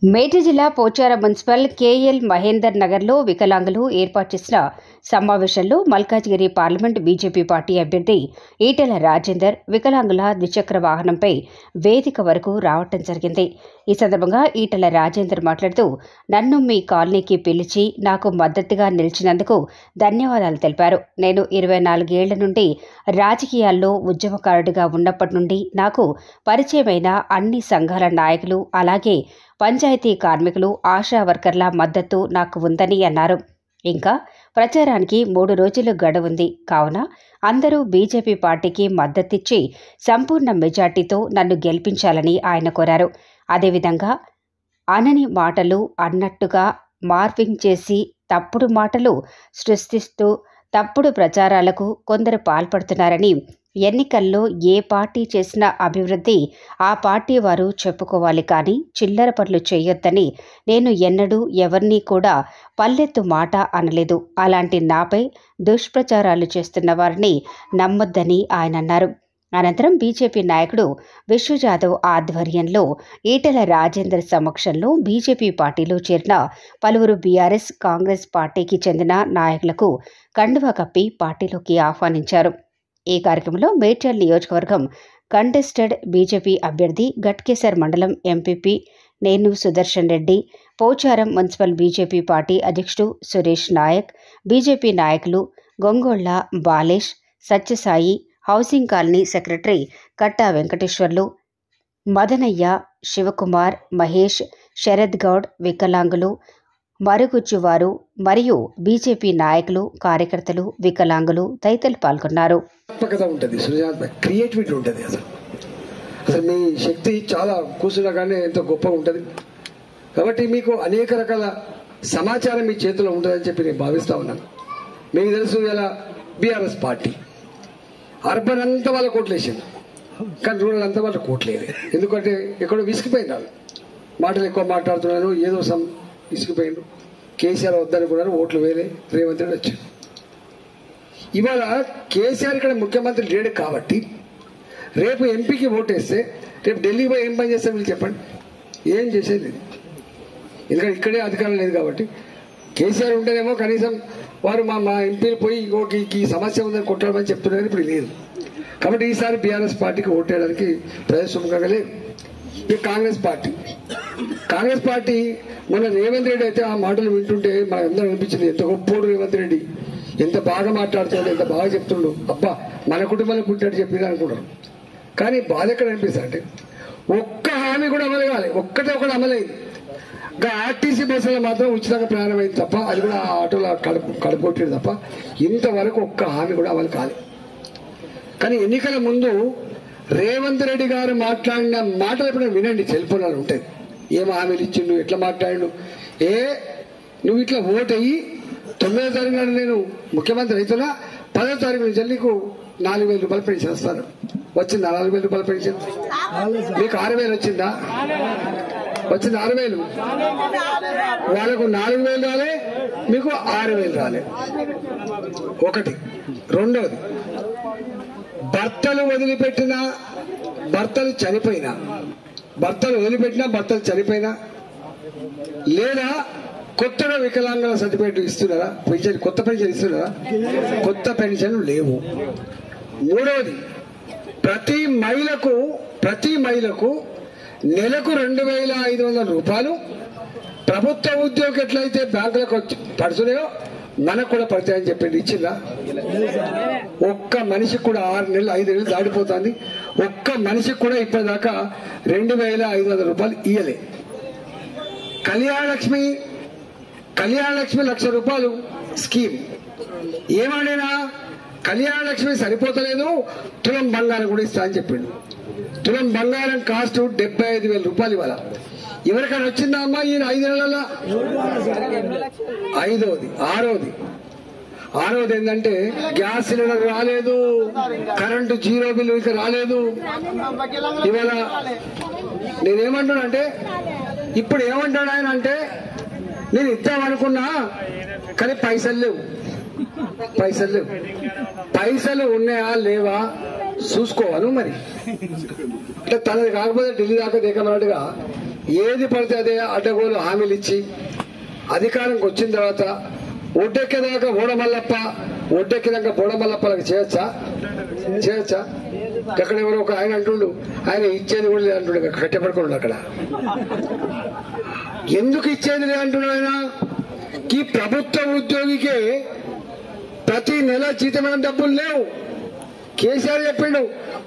మేడ్చల్ జిల్లా Pocharam municipal KL Mahender నగర్లో వికలాంగులు ఏర్పాటు చేసిన సమావేశంలో మల్కాజ్గిరి పార్లమెంట్ బీజేపీ పార్టీ అభ్యర్థి ఈటెల రాజేందర్ వికలాంగుల ద్విచక్ర వాహనంపై వేదిక వరకు రావటం జరిగింది. ఈ సందర్భంగా ఈటెల రాజేందర్ మాట్లాడుతూ, నన్ను మీ కాలనీకి పిలిచి నాకు మద్దతుగా నిలిచినందుకు ధన్యవాదాలు తెలిపారు. నేను 24 ఏళ్ల నుండి రాజకీయాల్లో ఉద్యమకారుడిగా ఉన్నప్పటి నుండి నాకు పరిచయమైన అన్ని సంఘాల నాయకులు, అలాగే పంచాయతీ కార్మికులు, ఆశా వర్కర్ల మద్దతు నాకు ఉందని అన్నారు. ఇంకా ప్రచారానికి 3 రోజులు గడువుంది కావున అందరూ బీజేపీ పార్టీకి మద్దతిచ్చి సంపూర్ణ మెజార్టీతో నన్ను గెలిపించాలని ఆయన కోరారు. అదేవిధంగా అనని మాటలు అన్నట్టుగా మార్పింగ్ చేసి తప్పుడు మాటలు సృష్టిస్తూ తప్పుడు ప్రచారాలకు కొందరు పాల్పడుతున్నారని, ఎన్నికల్లో ఏ పార్టీ చేసిన అభివృద్ధి ఆ పార్టీ వారు చెప్పుకోవాలి కానీ చిల్లర పనులు చేయొద్దని నేను ఎన్నడూ ఎవరినీ కూడా పల్లెత్తు మాట అనలేదు. అలాంటి నాపై దుష్ప్రచారాలు చేస్తున్న వారిని నమ్మొద్దని ఆయన అన్నారు. అనంతరం బీజేపీ నాయకుడు విశ్వ జాదవ్ ఆధ్వర్యంలో ఈటెల రాజేందర్ సమక్షంలో బీజేపీ పార్టీలో చేరిన పలువురు బీఆర్ఎస్, కాంగ్రెస్ పార్టీకి చెందిన నాయకులకు కండువా కప్పి పార్టీలోకి ఆహ్వానించారు. ఈ కార్యక్రమంలో మేడ్చల్ నియోజకవర్గం కంటెస్టెడ్ బీజేపీ అభ్యర్థి గట్కేసర్ మండలం ఎంపీపీ నేను Sudarshan Reddy, Pocharam municipal BJP party అధ్యక్షుడు సురేష్ నాయక్, బీజేపీ నాయకులు Gongolla Balesh, Satyasai, housing colony secretary Katta Venkateswarlu, Madanayya, Shivakumar, Mahesh, Sharad Goud, వికలాంగులు, మరుగుజ్జువారు మరియు బీజేపీ నాయకులు, కార్యకర్తలు, వికలాంగులు తదితరులు పాల్గొన్నారు. క్రియేటివిటీ ఉంటుంది. అసలు మీ శక్తి చాలా కూర్చున్నాగానే ఎంతో గొప్పగా ఉంటుంది. కాబట్టి మీకు అనేక రకాల సమాచారం మీ చేతిలో ఉంటుందని చెప్పి నేను భావిస్తా ఉన్నాను. మీకు తెలుసు, ఇలా బీఆర్ఎస్ పార్టీ అర్బన్ అంతా వాళ్ళ కోట్లేసింది, కానీ రూరల్ అంతా వాళ్ళ కోట్లేదు. ఎందుకంటే ఎక్కడో విసిగిపోయింది. వాళ్ళు మాటలు ఎక్కువ మాట్లాడుతున్నాను, ఏదో విసిగిపోయిండు. కేసీఆర్ వద్దనుకున్నారు, ఓట్లు వేరే, రేవంత్ రెడ్డి వచ్చాడు. ఇవాళ కేసీఆర్ ఇక్కడ ముఖ్యమంత్రి లేడు కాబట్టి రేపు ఎంపీకి ఓటేస్తే రేపు ఢిల్లీకి పోయి ఏం పని చేస్తారు మీరు చెప్పండి? ఏం చేసేది లేదు. ఎందుకంటే ఇక్కడే అధికారం లేదు కాబట్టి. కేసీఆర్ ఉంటేనేమో కనీసం వారు మా ఎంపీలు పోయి ఈ సమస్య ఉందని కొట్టాడమని చెప్తున్నారు, ఇప్పుడు లేదు. కాబట్టి ఈసారి బీఆర్ఎస్ పార్టీకి ఓటేయడానికి ప్రజాస్వామ్యంగా లేదు. ఈ కాంగ్రెస్ పార్టీ మన రేవంత్ రెడ్డి అయితే ఆ మాటలు వింటుంటే మనకందరూ అనిపించింది, ఎంత గొప్పోడు రేవంత్ రెడ్డి, ఎంత బాగా మాట్లాడుతున్నాడు, ఎంత బాగా చెప్తుండు, అబ్బా మన కుటుంబానికి పుట్టాడు చెప్పింది అనుకుంటారు. కానీ బాధ ఎక్కడ అనిపిస్తుంది అంటే ఒక్క హామీ కూడా అమలు కావాలి. ఒక్కటే ఒకటి అమలైంది. ఆర్టీసీ బస్సులో మాత్రం ఉచితంగా ప్రయాణం అయింది తప్ప, అది కూడా ఆటోలో కడుపుకొట్టేది తప్ప ఇంతవరకు ఒక్క హామీ కూడా అమలు కాలేదు. కానీ ఎన్నికల ముందు రేవంత్ రెడ్డి గారు మాట్లాడిన మాటలు ఎప్పుడైనా వినండి, సెల్ఫోన్లు ఉంటాయి. ఏం హామీలు ఇచ్చిండు, ఎట్లా మాట్లాడిండు. నువ్వు ఇట్లా ఓటు అయ్యి 9వ తారీఖు నాడు నేను ముఖ్యమంత్రి అవుతున్నా, 10వ తారీఖు నుంచి నీకు 4,000 రూపాయలు పెన్షన్ వస్తాను. వచ్చిందా 4,000 రూపాయలు పెన్షన్? మీకు 6,000 వచ్చిందా? వచ్చింది 6,000. వాళ్ళకు 4,000 రాలే, మీకు 6,000 రాలే. ఒకటి. రెండవది, భర్తలు చనిపోయినా లేదా కొత్తగా వికలాంగుల సర్టిఫికేట్ ఇస్తున్నారా? పెన్షన్, కొత్త పెన్షన్ ఇస్తున్నారా? కొత్త పెన్షన్ లేవు. మూడవది, ప్రతి మహిళకు నెలకు 2,500 రూపాయలు ప్రభుత్వ ఉద్యోగం ఎట్లయితే బ్యాంకులకు పడుతున్నాయో మనకు కూడా పడతాయని చెప్పి ఇచ్చిందా? ఒక్క మనిషికి కూడా 6 నెలలు 5 నెలలు దాటిపోతుంది. ఒక్క మనిషికి కూడా ఇప్పటిదాకా 2,500 రూపాయలు ఇయ్యలే. కళ్యాణ లక్ష్మి 1,00,000 రూపాయలు స్కీమ్ ఏమడినా కళ్యాణ లక్ష్మి సరిపోతలేదు, తులం బంగారం కూడా ఇస్తా అని చెప్పిండు. తులం బంగారం కాస్ట్ 75,000 రూపాయలు ఇవ్వాల. ఎవరికైనా వచ్చిందా అమ్మా ఈ 5 నెలల? ఆరోది ఏంటంటే గ్యాస్ సిలిండర్ రాలేదు, కరెంటు జీరో బిల్లు ఇంకా రాలేదు. ఇవాళ నేనేమంటున్నా అంటే, ఇప్పుడు ఏమంటాడు ఆయన అంటే, నేను ఇద్దామనుకున్నా కానీ పైసలు లేవు. పైసలు ఉన్నాయా లేవా చూసుకోవాలి. మరి అంటే తనది కాకపోతే ఢిల్లీ దాకా దిగమన్నట్టుగా ఏది పడితే అదే అడ్డగోలు హామీలు ఇచ్చి అధికారంకి వచ్చిన తర్వాత ఒడ్డెక్కేదాకా బోడమల్లప్ప, ఒడ్డెక్కినాక బోడమల్లప్పలకు చేయొచ్చా? అక్కడ ఎవరో ఒక ఆయన అంటుండు, ఆయన ఇచ్చేది కూడా లేదు అంటుండే, కట్టెపడుకుండు అక్కడ. ఎందుకు ఇచ్చేది లేదు అంటున్నాడు ఆయన? ఈ ప్రభుత్వ ఉద్యోగికే ప్రతి నెల జీతమైన డబ్బులు లేవు. కేసీఆర్ చెప్పిండు,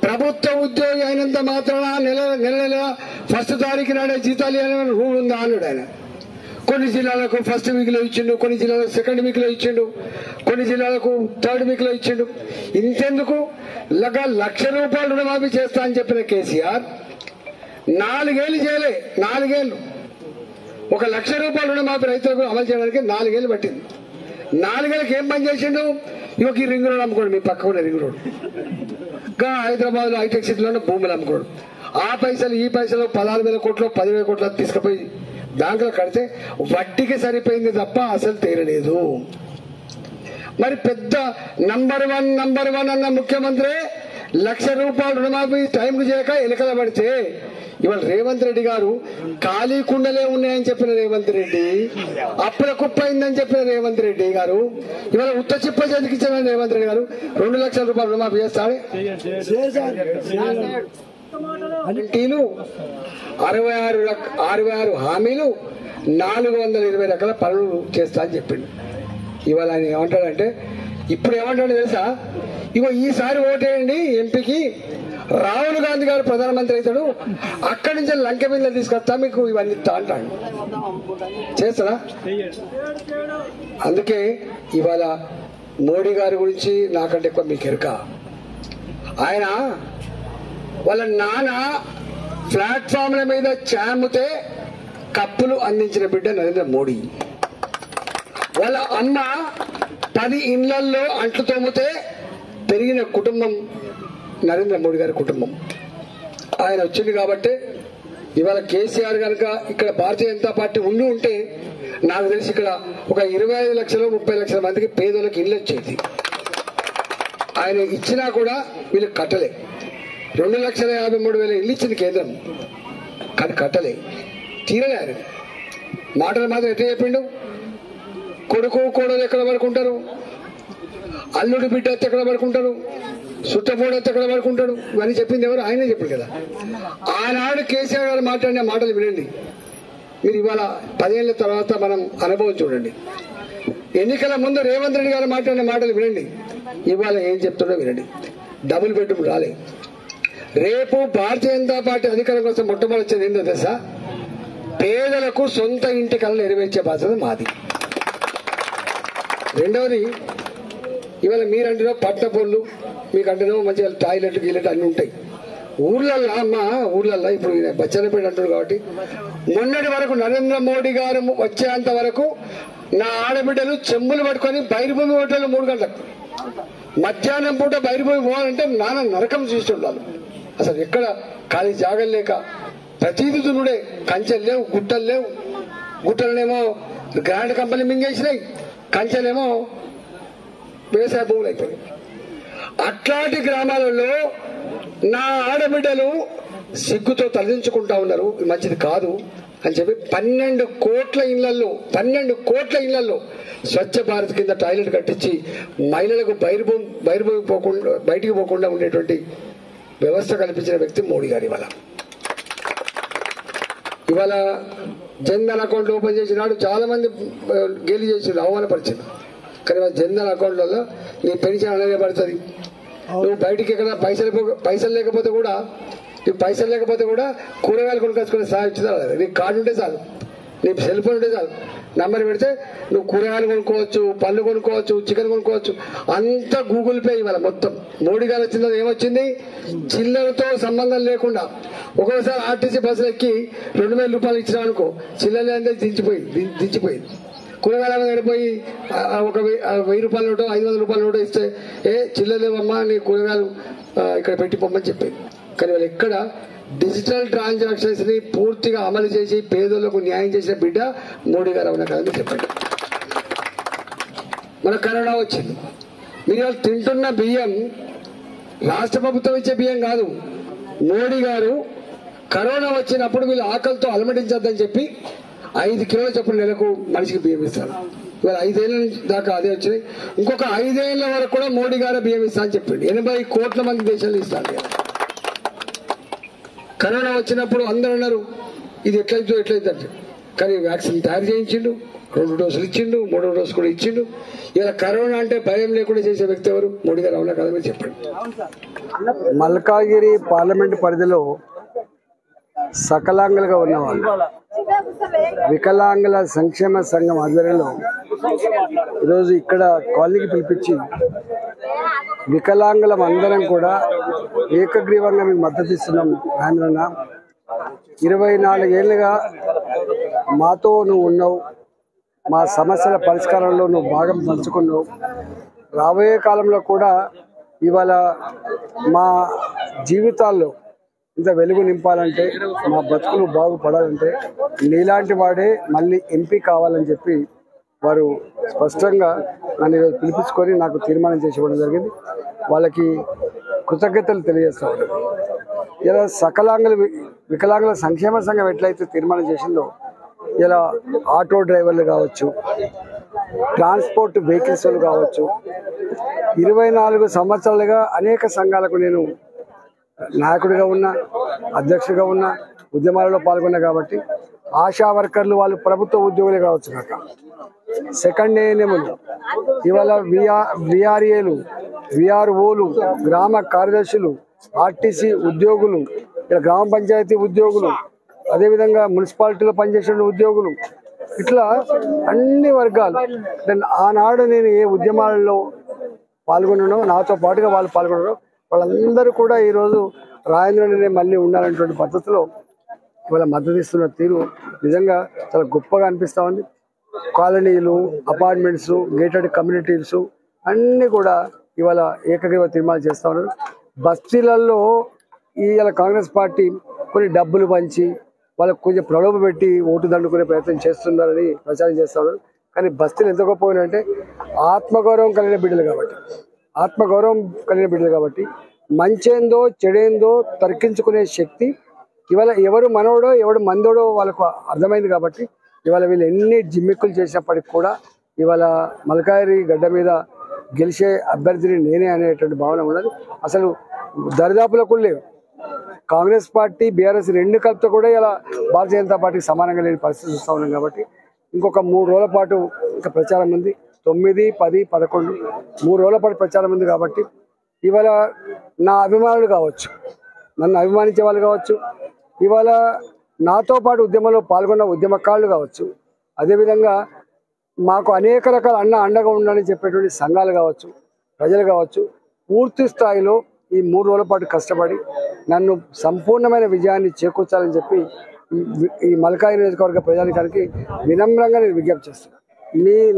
ప్రభుత్వ ఉద్యోగి అయినంత మాత్రాన నెల ఫస్ట్ తారీఖు నాడే జీతాలు ఇవ్వాలని రూల్ ఉందా అన్నాడు ఆయన. కొన్ని జిల్లాలకు ఫస్ట్ వీక్ లో ఇచ్చిండు, కొన్ని జిల్లాలకు సెకండ్ వీక్ లో ఇచ్చిండు, కొన్ని జిల్లాలకు థర్డ్ వీక్ లో ఇచ్చిండు. ఇంతెందుకు? 1,00,000 రూపాయలు రుణమాఫీ చేస్తా అని చెప్పిన కేసీఆర్ 4 ఏళ్ళు చేయలే. 4 ఏళ్ళు 1,00,000 రూపాయలు రుణమాఫీ రైతులకు అమలు చేయడానికి 4 ఏళ్ళు పట్టింది. 4 ఏళ్ళకి ఏం పని చేసిండు? ఇవ్వక ఈ రింగ్ రోడ్ అమ్ముకోండి, మీ పక్క ఉన్న రింగ్ రోడ్, ఇంకా హైదరాబాద్ లో హైటెక్ సిటీలోనే భూములు అమ్ముకోడు. ఆ పైసలు ఈ పైసలు 16,000 కోట్లు 10,000 కోట్లు తీసుకుపోయి బ్యాంకులో కడితే వడ్డీకి సరిపోయింది తప్ప అసలు తీరలేదు. మరి పెద్ద నంబర్ వన్ అన్న ముఖ్యమంత్రి 1,00,000 రూపాయలు రుణమాఫీ టైంకు చేయక ఎలకల పడితే ఇవాళ రేవంత్ రెడ్డి గారు ఖాళీ కుండలే ఉన్నాయని చెప్పిన రేవంత్ రెడ్డి, అప్పుల కుప్ప అయిందని చెప్పిన రేవంత్ రెడ్డి గారు, ఇవాళ ఉత్త చిప్ప చేతికిచ్చిన రేవంత్ రెడ్డి గారు 2,00,000 రూపాయలు రుణమాఫీ చేస్తాడే. 66 హామీలు 420 రకాల పనులు చేస్తా అని చెప్పిండు. ఇవాళ ఆయన ఏమంటాడంటే, ఇప్పుడు ఏమంటాడు తెలుసా? ఇగో ఈసారి ఓటేయండి ఎంపీకి, రాహుల్ గాంధీ గారు ప్రధానమంత్రి అవుతాడు, అక్కడి నుంచి లంక మీద తీసుకొస్తా, మీకు ఇవన్నీ ఇస్తా అంటాడు. చేస్తాడా? అందుకే ఇవాళ మోడీ గారి గురించి నాకంటే ఎక్కువ మీకు ఎరుక. ఆయన వాళ్ళ నాన్న ప్లాట్ఫామ్ల మీద చాముతే కప్పులు అందించిన బిడ్డ నరేంద్ర మోడీ. వాళ్ళ అమ్మ 10 ఇండ్లల్లో అంట్లు తోమితే పెరిగిన కుటుంబం నరేంద్ర మోడీ గారి కుటుంబం. ఆయన వచ్చింది కాబట్టి ఇవాళ కేసీఆర్ కనుక ఇక్కడ భారతీయ జనతా పార్టీ ఉండి ఉంటే నాకు తెలిసి ఇక్కడ ఒక 25 లక్షలు 30 లక్షల మందికి పేదోళ్ళకి ఇల్లు వచ్చేది. ఆయన ఇచ్చినా కూడా వీళ్ళు కట్టలే. 2,53,000 ఇల్లు ఇచ్చింది కేంద్రం, కానీ కట్టలే, తీరలే. ఆయన మాటలు మాత్రం ఎట్లా చెప్పిండు? కొడుకు కోడలు ఎక్కడ పడుకుంటారు, అల్లుడు బిడ్డ ఎక్కడ పడుకుంటారు, సుట్టపోడు ఎక్కడ పడుకుంటాడు, ఇవన్నీ చెప్పింది ఎవరు? ఆయనే చెప్పింది కదా. ఆనాడు కేసీఆర్ గారు మాట్లాడిన మాటలు వినండి. మీరు ఇవాళ 10 ఏళ్ల తర్వాత మనం అనుభవం చూడండి. ఎన్నికల ముందు రేవంత్ రెడ్డి గారు మాట్లాడిన మాటలు వినండి. ఇవాళ ఏం చెప్తుండో వినండి. డబుల్ బెడ్రూమ్ రాలే. రేపు భారతీయ జనతా పార్టీ అధికారం కోసం మొట్టమొదటి వచ్చేది ఏంటో తెలుసా? పేదలకు సొంత ఇంటి కళలు నెరవేర్చే బాధ్యత మాది. రెండవది, ఇవాళ మీరంటేనో పట్ట పనులు, మీకంటేనో మంచిగా టాయిలెట్ గీలెట్ అన్ని ఉంటాయి ఊర్లల్లో. ఇప్పుడు బచ్చన్నపేట అంటారు కాబట్టి మొన్నటి వరకు నరేంద్ర మోడీ గారు వచ్చేంత వరకు నా ఆడబిడ్డలు చెంబులు పట్టుకొని బైరుభూమి హోటల్ 3 గంటలకు, మధ్యాహ్నం పూట బైరుభూమి పోవాలంటే నాన్న నరకం చూస్తుండాలి. అసలు ఎక్కడ ఖాళీ జాగలు లేక ప్రతిదీ దున్నుడే, కంచెలు లేవు, గుట్టలు లేవు. గుట్టలనేమో గ్రాండ్ కంపెనీ మింగేసినాయి, కంచెలేమో వ్యవసాయ భూములు అయిపోయినాయి. అట్లాంటి గ్రామాలలో నా ఆడబిడ్డలు సిగ్గుతో తలదించుకుంటా ఉన్నారు. మంచిది కాదు అని చెప్పి 12 కోట్ల ఇళ్లలో స్వచ్ఛ భారత్ కింద టాయిలెట్ కట్టించి మహిళలకు బయటికి పోకుండా ఉండేటువంటి వ్యవస్థ కల్పించిన వ్యక్తి మోడీ గారు. ఇవాళ జన్ధన్ అకౌంట్ ఓపెన్ చేసినాడు, చాలా మంది గేలి చేసిండు, అవమానపరిచిండు. కానీ జన్ధన్ అకౌంట్లలో నీ పెన్షన్ అలాగే పడుతుంది. నువ్వు బయటికి ఎక్కడ పైసలు లేకపోతే కూడా కూరగాయలు కొనుకొచ్చుకునే సహాయం ఇచ్చిందా? నీకు కార్డు ఉంటే చాలు, నీ సెల్ ఫోన్ ఉంటే చాలు, నంబర్ పెడితే నువ్వు కూరగాయలు కొనుక్కోవచ్చు, పళ్ళు కొనుక్కోవచ్చు, చికెన్ కొనుక్కోవచ్చు, అంతా గూగుల్ పే. ఇవాళ మొత్తం మోడీ గారు వచ్చిన ఏమొచ్చింది? చిల్లరతో సంబంధం లేకుండా ఒక్కొక్కసారి ఆర్టీసీ బస్సులు ఎక్కి 2,000 రూపాయలు ఇచ్చినాం అనుకో, చిల్లర అనేది దించిపోయింది. కూరగాయల వెళ్ళిపోయి ఒక 1,000 రూపాయల నోటో 500 రూపాయల నోటో ఇస్తే చిల్లలేవమ్మా నీ కూరగాయలు ఇక్కడ పెట్టి పొమ్మని చెప్పేది. కానీ వాళ్ళు ఎక్కడ డిజిటల్ ట్రాన్సాక్షన్స్ ని పూర్తిగా అమలు చేసి పేదోళ్లకు న్యాయం చేసిన బిడ్డ మోడీ గారు అవునా కదని చెప్పండి. మన కరోనా వచ్చింది, మీరు తింటున్న బియ్యం రాష్ట్ర ప్రభుత్వం ఇచ్చే బియ్యం కాదు. మోడీ గారు కరోనా వచ్చినప్పుడు వీళ్ళు ఆకలితో అలమటించద్దని చెప్పి 5 కిలోల చొప్పున నెలకు మనిషికి బియ్యం ఇస్తారు. ఇవాళ 5 ఏళ్ళ దాకా అదే వచ్చినాయి. ఇంకొక 5 ఏళ్ల వరకు కూడా మోడీ గారు బియ్యం ఇస్తా అని చెప్పిండు. 80 కోట్ల మంది దేశాలు ఇస్తారు. కరోనా వచ్చినప్పుడు అందరూ అన్నారు ఇది ఎట్లయితే కానీ వ్యాక్సిన్ తయారు చేయించిండు, 2 డోసులు ఇచ్చిండు, 3వ డోసు కూడా ఇచ్చిండు. ఇలా కరోనా అంటే భయం లేకుండా చేసే వ్యక్తి ఎవరు? మోడీ గారు. అవునా కదా మీరు చెప్పండి. మల్కాజ్గిరి పార్లమెంట్ పరిధిలో సకలాంగులుగా ఉన్నవాళ్ళు వికలాంగుల సంక్షేమ సంఘం ఆధ్వర్యంలో ఈరోజు ఇక్కడ కాలనీకి పిలిపించి వికలాంగులం అందరం కూడా ఏకగ్రీవంగా మీకు మద్దతు ఇస్తున్నాం. ఆంధ్రన్న 24 ఏళ్ళుగా మాతో నువ్వు ఉన్నావు, మా సమస్యల పరిష్కారంలో నువ్వు భాగం పంచుకున్నావు. రాబోయే కాలంలో కూడా ఇవాళ మా జీవితాల్లో ఇంత వెలుగు నింపాలంటే, మా బతుకులు బాగుపడాలంటే నీలాంటి వాడే మళ్ళీ ఎంపీ కావాలని చెప్పి వారు స్పష్టంగా నన్ను ఈరోజు పిలిపించుకొని నాకు తీర్మానం చేసి ఇవ్వడం జరిగింది. వాళ్ళకి కృతజ్ఞతలు తెలియజేస్తా ఉన్నాను. ఇలా వికలాంగుల సంక్షేమ సంఘం ఎట్లయితే తీర్మానం చేసిందో ఇలా ఆటో డ్రైవర్లు కావచ్చు, ట్రాన్స్పోర్ట్ వెహికల్స్ వాళ్ళు కావచ్చు, 24 సంవత్సరాలుగా అనేక సంఘాలకు నేను నాయకుడిగా ఉన్నా, అధ్యక్షుడిగా ఉన్నా, ఉద్యమాలలో పాల్గొన్నా. కాబట్టి ఆశా వర్కర్లు వాళ్ళు ప్రభుత్వ ఉద్యోగులే కావచ్చు కాక, సెకండ్ ఏఎన్ఎంలు, ఇవాళ విఆర్ఏలు, విఆర్ఓలు, గ్రామ కార్యదర్శులు, ఆర్టీసీ ఉద్యోగులు, ఇలా గ్రామ పంచాయతీ ఉద్యోగులు, అదేవిధంగా మున్సిపాలిటీలో పనిచేసే ఉద్యోగులు, ఇట్లా అన్ని వర్గాలు. ఆనాడు నేను ఏ ఉద్యమాలలో పాల్గొన్నానో నాతో పాటుగా వాళ్ళు పాల్గొన్నారో వాళ్ళందరూ కూడా ఈరోజు రాజేంద్రనే మళ్ళీ ఉండాలనేటువంటి పద్ధతిలో ఇవాళ మద్దతు ఇస్తున్న తీరు నిజంగా చాలా గొప్పగా అనిపిస్తూ ఉంది. కాలనీలు, అపార్ట్మెంట్స్, గేటెడ్ కమ్యూనిటీస్ అన్నీ కూడా ఇవాళ ఏకగ్రీవ తీర్మానం చేస్తూ ఉన్నారు. బస్తీలలో ఇవాళ కాంగ్రెస్ పార్టీ కొన్ని డబ్బులు పంచి వాళ్ళకు కొంచెం ప్రలోభ పెట్టి ఓటు దండుకునే ప్రయత్నం చేస్తున్నారని ప్రచారం చేస్తూ ఉన్నారు. కానీ బస్తీలు ఎంత గొప్ప అంటే ఆత్మగౌరవం కలిగిన బిడ్డలు కాబట్టి మంచేందో చెడేందో తర్కించుకునే శక్తి ఇవాళ ఎవరు మనోడో ఎవడు మందోడో వాళ్ళకు అర్థమైంది. కాబట్టి ఇవాళ వీళ్ళు ఎన్ని జిమ్మిక్కులు చేసినప్పటికి కూడా ఇవాళ మల్కాజ్గిరి గడ్డ మీద గెలిచే అభ్యర్థిని నేనే అనేటువంటి భావన ఉన్నది. అసలు దరిదాపులో కూడా లేవు. కాంగ్రెస్ పార్టీ, బీఆర్ఎస్ రెండు కలిపితే కూడా ఇలా భారతీయ జనతా పార్టీకి సమానంగా లేని పరిస్థితి చూస్తూ ఉన్నాం. కాబట్టి ఇంకొక 3 రోజుల పాటు ఇంకా ప్రచారం ఉంది. 9, 10, 11 3 రోజుల పాటు ప్రచారం ఉంది. కాబట్టి ఇవాళ నా అభిమానులు కావచ్చు, నన్ను అభిమానించే వాళ్ళు కావచ్చు, ఇవాళ నాతో పాటు ఉద్యమంలో పాల్గొన్న ఉద్యమకారులు కావచ్చు, అదేవిధంగా మాకు అనేక రకాల అండగా ఉండాలని చెప్పేటువంటి సంఘాలు కావచ్చు, ప్రజలు కావచ్చు, పూర్తి స్థాయిలో ఈ 3 రోజుల పాటు కష్టపడి నన్ను సంపూర్ణమైన విజయాన్ని చేకూర్చాలని చెప్పి ఈ మల్కాజ్గిరి నియోజకవర్గ ప్రజానికానికి వినమ్రంగా నేను విజ్ఞప్తి చేస్తున్నాను.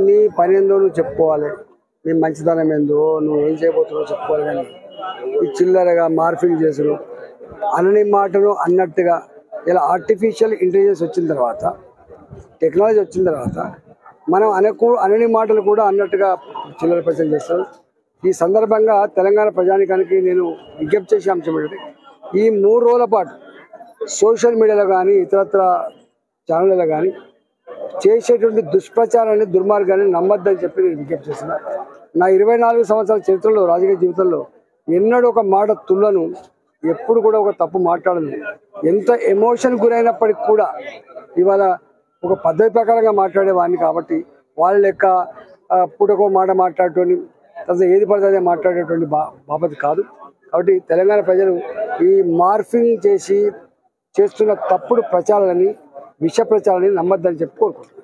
నీ పని ఏందో నువ్వు చెప్పుకోవాలి, నీ మంచితనం ఏందో నువ్వు ఏం చేయబోతున్నావు చెప్పుకోవాలి. కానీ ఈ చిల్లరగా మార్ఫింగ్ చేసుడు, అనని మాటను అన్నట్టుగా ఇలా ఆర్టిఫిషియల్ ఇంటెలిజెన్స్ వచ్చిన తర్వాత, టెక్నాలజీ వచ్చిన తర్వాత మనం అనని మాటలు కూడా అన్నట్టుగా చిల్లర ప్రచారం చేస్తారు. ఈ సందర్భంగా తెలంగాణ ప్రజానికానికి నేను విజ్ఞప్తి చేసే అంశం ఏంటంటే ఈ 3 రోజుల పాటు సోషల్ మీడియాలో కానీ ఇతరత్ర ఛానళ్ళలో కానీ చేసేటువంటి దుష్ప్రచారాన్ని, దుర్మార్గాన్ని నమ్మద్దని చెప్పి నేను విజ్ఞప్తి చేస్తున్నా. నా 24 సంవత్సరాల చరిత్రలో, రాజకీయ జీవితంలో ఎన్నడూ ఒక మాట తుల్లను, ఎప్పుడు కూడా ఒక తప్పు మాట్లాడను. ఎంత ఎమోషన్ గురైనప్పటికి కూడా ఇవాళ ఒక పద్ధతి ప్రకారంగా మాట్లాడేవాడిని. కాబట్టి వాళ్ళ లెక్క పూటకో మాట మాట్లాడేటువంటి, అసలు ఏది పడితే అదే మాట్లాడేటువంటి బాపతి కాదు. కాబట్టి తెలంగాణ ప్రజలు ఈ మార్ఫింగ్ చేస్తున్న తప్పుడు ప్రచారాలని, విష ప్రచారాన్ని నమ్మద్దని చెప్పి కోరుకుంటున్నాను.